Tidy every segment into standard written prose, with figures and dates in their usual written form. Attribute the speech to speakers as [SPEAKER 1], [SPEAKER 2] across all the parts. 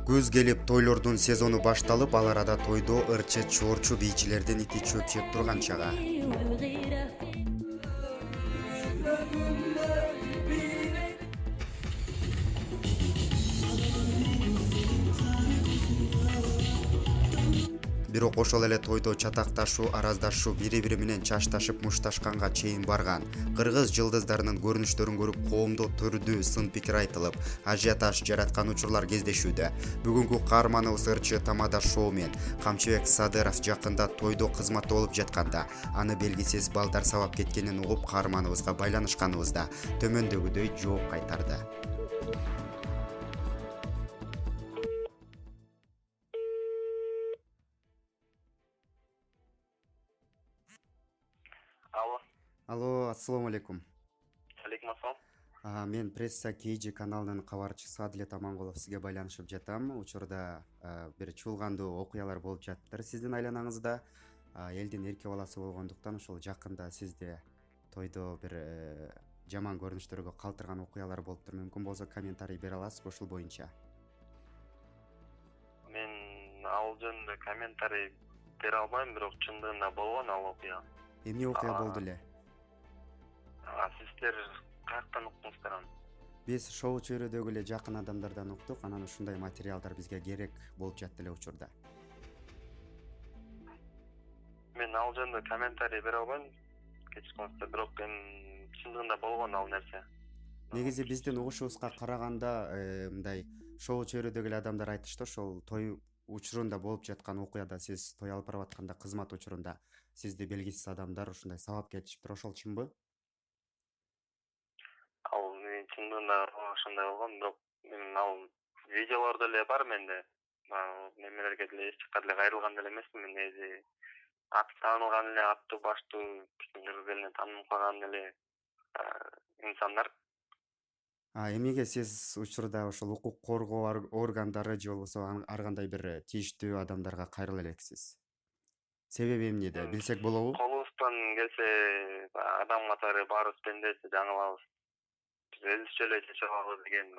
[SPEAKER 1] Күз келип тойлордун сезону башталып, ал арада тойдо ырчы чоорчу бийчилердин ити чөп жеп турган чага. Бирок ошол эле тойдо чатакташуу, араздашуу, бири-бири менен чачташып мушташканга чейин барган. Кыргыз жылдыздарынын көрүнүштөрүн көрүп, коомдо түрдүү сын пикир айтылып, ажиотаж жараткан учурлар кездешүүдө. Бүгүнкү каарманыбыз ырчы тамада шоумен Камчыбек Садыров жакында тойдо кызматта болуп жатканда, аны белгисиз балдар сабап кеткенин угуп, каарманыбызга байланышканыбызда төмөндөгүдөй жооп кайтарды.
[SPEAKER 2] Алло,
[SPEAKER 1] Алло, ассалому алейкум.
[SPEAKER 2] алейкум ассалам.
[SPEAKER 1] Мен пресса KG каналынын кабарчысы Адилет Амангулов сизге байланышып жатам. Учурда бир чуулгандуу окуялар болуп жатыптыр сиздин айланаңызда. Элдин эрке баласы болгондуктан ошол жакында сизде тойдо бир жаман көрүнүштөргө калтырган окуялар болуптур. Мүмкүн болсо комментарий бере аласызбы ушул боюнча?
[SPEAKER 2] Мен ал жөнүндө комментарий бере албайм, бирок чындыгында болгон ал окуя.
[SPEAKER 1] Эмне окуя болду эле?
[SPEAKER 2] Сиздер каяктан уктуңуздар аны?
[SPEAKER 1] Биз шоу чөйрөдөгү эле жакын адамдардан уктук, анан ушундай материалдар бизге керек болуп жатты эле учурда.
[SPEAKER 2] Мен ал жөнүндө комментарий бере албайм, кечириңиздер, бирок эми чындыгында болгон ал нерсе.
[SPEAKER 1] Негизи биздин угушубузга караганда мындай шоу чөйрөдөгү эле адамдар айтышты, ошол той учурунда болуп жаткан окуяда сиз той алып барып атканда кызмат учурунда сизди белгисиз адамдар ушундай сабап кетишиптир. Ошол чынбы?
[SPEAKER 2] Ал чындыгында ошондой болгон, бирок мен ал видеолор деле бар менде. Немелерге деле эч жака деле кайрылган деле эмесмин. Мен негизи аты таанылган эле, аттуу баштуу кыргыз элине таанылып калган эле инсандар.
[SPEAKER 1] Эмнеге сиз учурда ошол укук коргоо органдары же болбосо ар кандай бир тийиштүү адамдарга кайрыла элексиз? Себеби эмнеде? Билсек болобу?
[SPEAKER 2] Колубуздан келсе, адам катары баарыбыз пенде, жаңылабыз. Биз өзүбүзчө эле чечип алабыз деген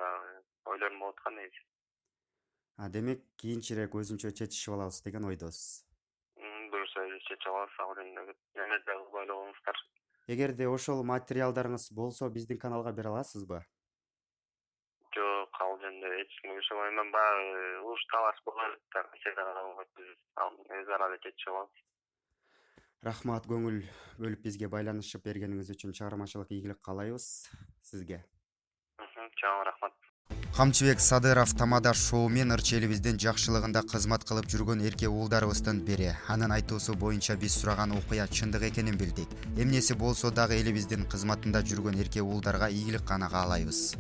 [SPEAKER 2] ойлорум болуп аткан негизи.
[SPEAKER 1] Демек кийинчерээк өзүнчө чечишип алабыз деген ойдосуз.
[SPEAKER 2] Буюрса чечип алабыз, ал жөнүндө эме да кылбай эле коюңуздар.
[SPEAKER 1] Эгерде ошол материалдарыңыз болсо биздин каналга бере аласызбы?
[SPEAKER 2] Жок, ал жөнүндө эч кимге ишенбейм. Мен баягы уруш талаш болот да, өз ара эле чечип алабыз.
[SPEAKER 1] Рахмат, көңүл бөлүп бизге байланышып бергениңиз үчүн чыгармачылык ийгилик каалайбыз сизге.
[SPEAKER 2] Чоң рахмат.
[SPEAKER 1] Камчыбек Садыров тамада шоу мен ырчы элибиздин жакшылыгында кызмат кылып жүргөн эрке уулдарыбыздын бири. Анын айтуусу боюнча биз сураган окуя чындык экенин билдик. Эмнеси болсо дагы элибиздин кызматында жүргөн эрке уулдарга ийгилик гана каалайбыз.